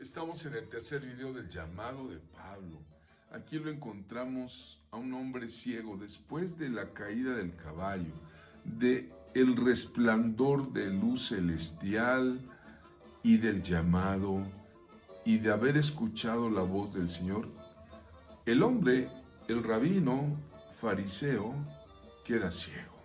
Estamos en el tercer video del llamado de Pablo. Aquí lo encontramos a un hombre ciego después de la caída del caballo, de el resplandor de luz celestial y del llamado y de haber escuchado la voz del Señor. El hombre, el rabino fariseo, queda ciego,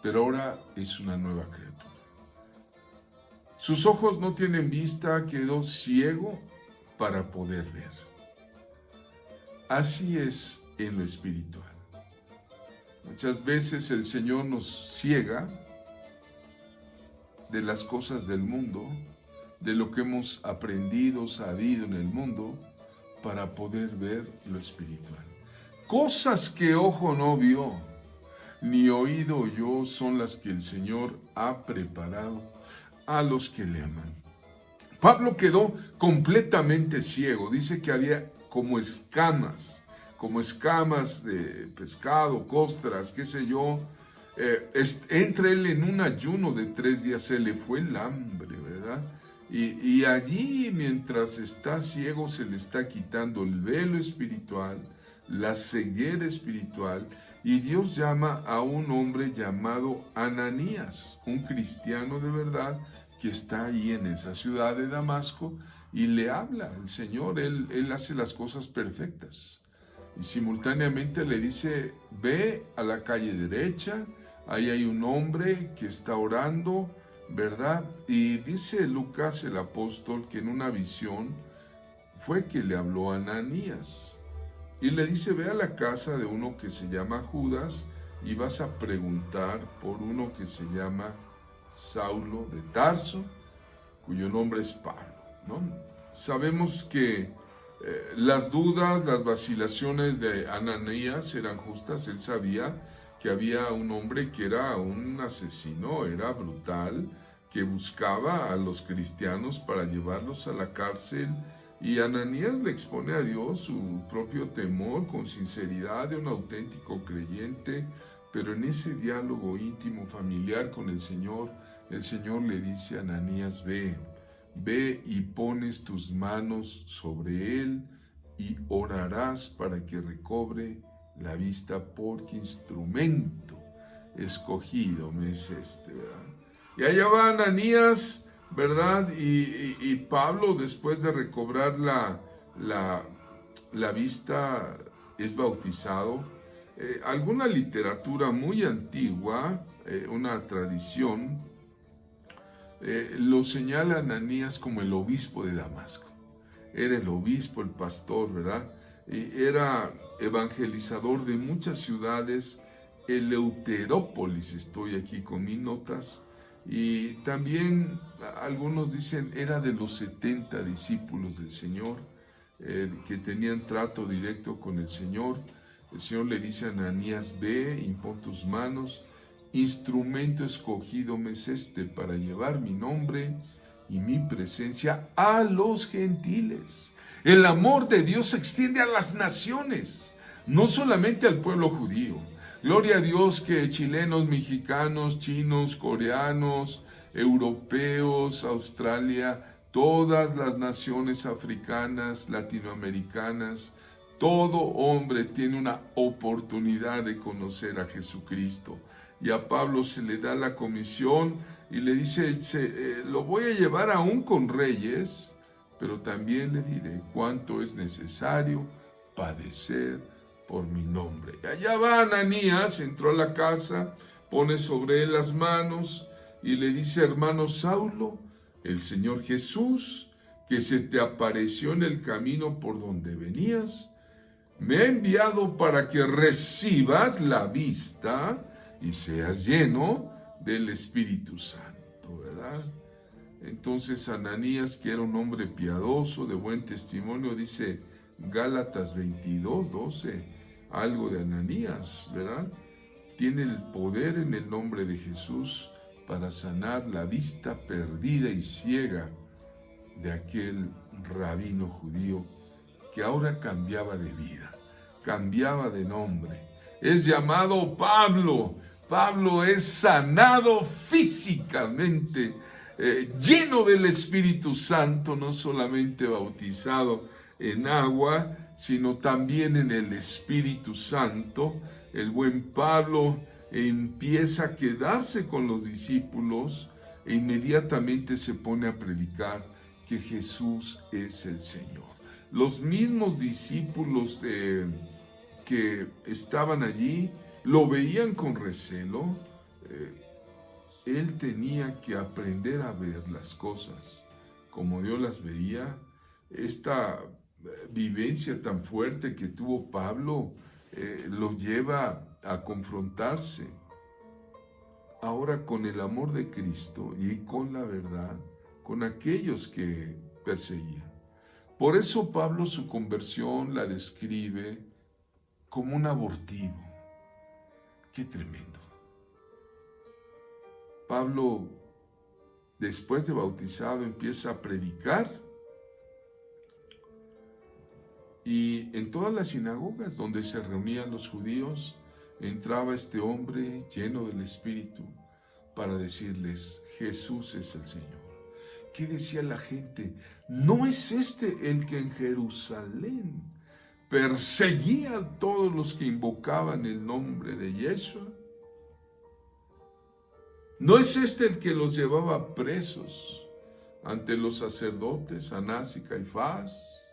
pero ahora es una nueva criatura. Sus ojos no tienen vista, quedó ciego para poder ver. Así es en lo espiritual. Muchas veces el Señor nos ciega de las cosas del mundo, de lo que hemos aprendido, sabido en el mundo, para poder ver lo espiritual. Cosas que ojo no vio, ni oído oyó, son las que el Señor ha preparado a los que le aman. Pablo quedó completamente ciego. Dice que había como escamas de pescado, costras, qué sé yo. Entra él en un ayuno de 3 días, se le fue el hambre, ¿verdad? Y allí, mientras está ciego, se le está quitando el velo espiritual, la ceguera espiritual, y Dios llama a un hombre llamado Ananías, un cristiano de verdad, que está ahí en esa ciudad de Damasco, y le habla el Señor. Él hace las cosas perfectas. Y simultáneamente le dice: ve a la calle derecha, ahí hay un hombre que está orando, ¿verdad? Y dice Lucas, el apóstol, que en una visión fue que le habló a Ananías. Y le dice: ve a la casa de uno que se llama Judas y vas a preguntar por uno que se llama Saulo de Tarso, cuyo nombre es Pablo, ¿no? Sabemos que las dudas, las vacilaciones de Ananías eran justas. Él sabía que había un hombre que era un asesino, era brutal, que buscaba a los cristianos para llevarlos a la cárcel. Y Ananías le expone a Dios su propio temor con sinceridad de un auténtico creyente, pero en ese diálogo íntimo, familiar con el Señor le dice a Ananías: ve y pones tus manos sobre él y orarás para que recobre la vista, porque instrumento escogido me es este, ¿verdad? Y allá va Ananías, ¿verdad? Y Pablo, después de recobrar la vista, es bautizado. Alguna literatura muy antigua, una tradición, lo señala a Ananías como el obispo de Damasco. Era el obispo, el pastor, ¿verdad? Y era evangelizador de muchas ciudades. Eleuterópolis, estoy aquí con mis notas. Y también algunos dicen era de los 70 discípulos del Señor, que tenían trato directo con el Señor. El Señor le dice a Ananías: ve, impón tus manos, instrumento escogido me es este para llevar mi nombre y mi presencia a los gentiles. El amor de Dios se extiende a las naciones, no solamente al pueblo judío. Gloria a Dios que chilenos, mexicanos, chinos, coreanos, europeos, Australia, todas las naciones africanas, latinoamericanas, todo hombre tiene una oportunidad de conocer a Jesucristo. Y a Pablo se le da la comisión y le dice: lo voy a llevar aún con reyes, pero también le diré cuánto es necesario padecer por mi nombre. Y allá va Ananías, entró a la casa, pone sobre él las manos y le dice: hermano Saulo, el Señor Jesús, que se te apareció en el camino por donde venías, me ha enviado para que recibas la vista y seas lleno del Espíritu Santo, ¿verdad? Entonces Ananías, que era un hombre piadoso, de buen testimonio, dice Gálatas 22:12, algo de Ananías, ¿verdad? Tiene el poder en el nombre de Jesús para sanar la vista perdida y ciega de aquel rabino judío que ahora cambiaba de vida, cambiaba de nombre. Es llamado Pablo. Pablo es sanado físicamente lleno del Espíritu Santo, no solamente bautizado en agua, sino también en el Espíritu Santo. El buen Pablo empieza a quedarse con los discípulos e inmediatamente se pone a predicar que Jesús es el Señor. Los mismos discípulos que estaban allí lo veían con recelo. Él tenía que aprender a ver las cosas como Dios las veía. Esta vivencia tan fuerte que tuvo Pablo lo lleva a confrontarse ahora con el amor de Cristo y con la verdad, con aquellos que perseguía. Por eso Pablo su conversión la describe como un abortivo. ¡Qué tremendo! Pablo, después de bautizado, empieza a predicar, y en todas las sinagogas donde se reunían los judíos, entraba este hombre lleno del Espíritu para decirles: Jesús es el Señor. ¿Qué decía la gente? ¿No es este el que en Jerusalén perseguía a todos los que invocaban el nombre de Yeshua? ¿No es este el que los llevaba presos ante los sacerdotes, Anás y Caifás,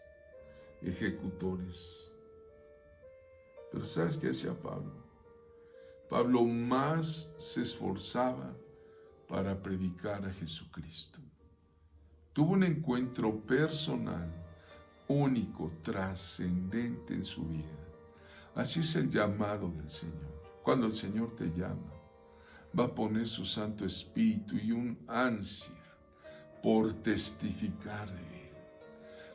ejecutores? Pero ¿sabes qué hacía Pablo? Pablo más se esforzaba para predicar a Jesucristo. Tuvo un encuentro personal, único, trascendente en su vida. Así es el llamado del Señor. Cuando el Señor te llama, va a poner su Santo Espíritu y un ansia por testificar de Él,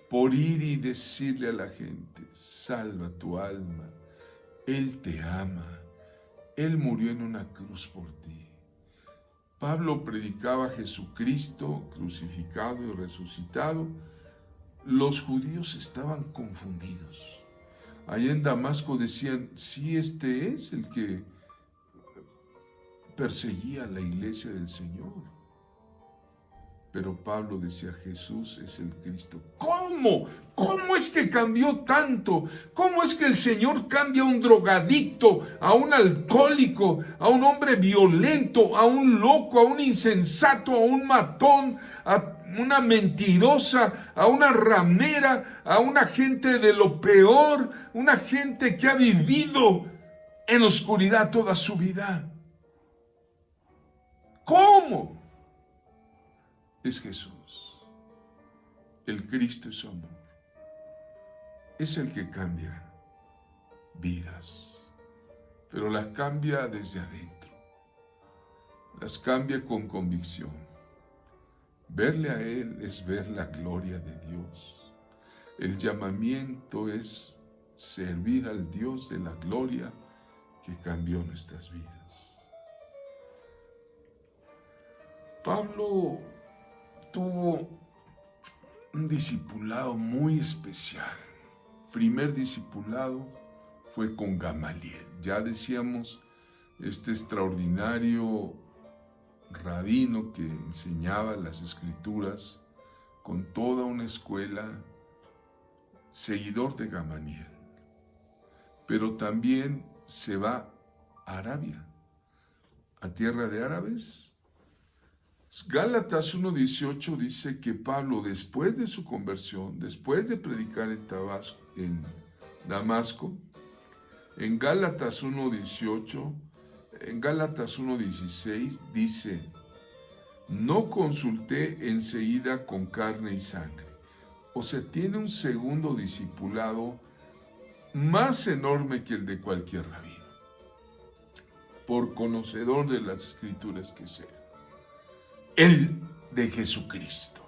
por ir y decirle a la gente: salva tu alma, Él te ama, Él murió en una cruz por ti. Pablo predicaba a Jesucristo crucificado y resucitado. Los judíos estaban confundidos. Allá en Damasco decían: sí, este es el que perseguía a la iglesia del Señor. Pero Pablo decía: Jesús es el Cristo. ¿Cómo? ¿Cómo es que cambió tanto? ¿Cómo es que el Señor cambia a un drogadicto, a un alcohólico, a un hombre violento, a un loco, a un insensato, a un matón, a una mentirosa, a una ramera, a una gente de lo peor, una gente que ha vivido en oscuridad toda su vida? ¿Cómo? Es Jesús. El Cristo es su amor. Es el que cambia vidas, pero las cambia desde adentro. Las cambia con convicción. Verle a Él es ver la gloria de Dios. El llamamiento es servir al Dios de la gloria que cambió nuestras vidas. Pablo tuvo un discipulado muy especial. Primer discipulado fue con Gamaliel. Ya decíamos, este extraordinario rabino que enseñaba las Escrituras con toda una escuela, seguidor de Gamaliel. Pero también se va a Arabia, a tierra de árabes. Gálatas 1:18 dice que Pablo, después de su conversión, después de predicar en Damasco, en Gálatas 1:18, en Gálatas 1:16 dice: no consulté enseguida con carne y sangre. O sea, tiene un segundo discipulado más enorme que el de cualquier rabino, por conocedor de las Escrituras que sea. El de Jesucristo.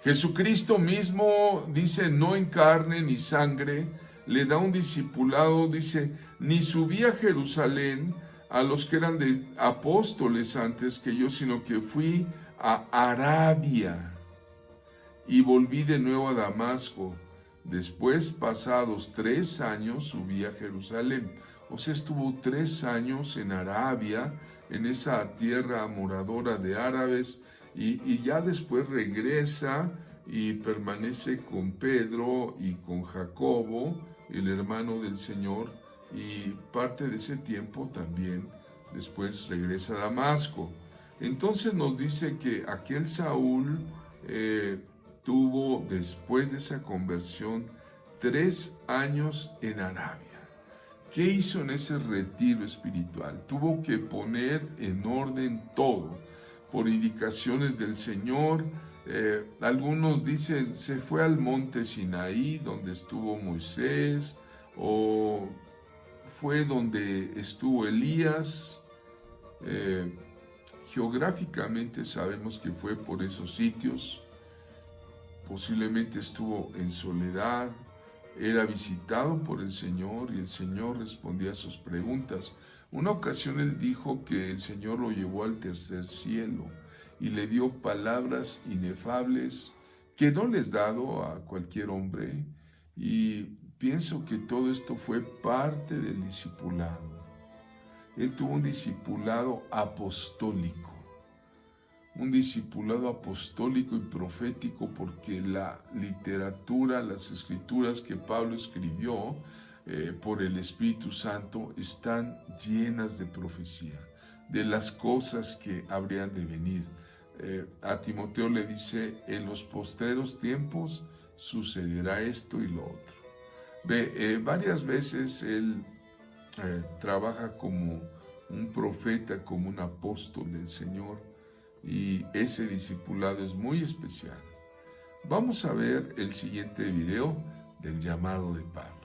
Jesucristo mismo dice: no en carne ni sangre, le da un discipulado, dice: ni subí a Jerusalén a los que eran de apóstoles antes que yo, sino que fui a Arabia y volví de nuevo a Damasco. Después, pasados 3 años, subí a Jerusalén. O sea, estuvo 3 años en Arabia, en esa tierra moradora de árabes, y ya después regresa y permanece con Pedro y con Jacobo, el hermano del Señor, y parte de ese tiempo también después regresa a Damasco. Entonces nos dice que aquel Saúl tuvo, después de esa conversión, 3 años en Arabia. ¿Qué hizo en ese retiro espiritual? Tuvo que poner en orden todo, por indicaciones del Señor. Algunos dicen, se fue al monte Sinaí, donde estuvo Moisés, o fue donde estuvo Elías. Geográficamente sabemos que fue por esos sitios. Posiblemente estuvo en soledad, era visitado por el Señor y el Señor respondía a sus preguntas. Una ocasión él dijo que el Señor lo llevó al tercer cielo y le dio palabras inefables que no les dado a cualquier hombre, y pienso que todo esto fue parte del discipulado. Él tuvo un discipulado apostólico. Un discipulado apostólico y profético, porque la literatura, las escrituras que Pablo escribió por el Espíritu Santo están llenas de profecía, de las cosas que habrían de venir. A Timoteo le dice, en los postreros tiempos sucederá esto y lo otro. Varias veces él trabaja como un profeta, como un apóstol del Señor, y ese discipulado es muy especial. Vamos a ver el siguiente video del llamado de Pablo.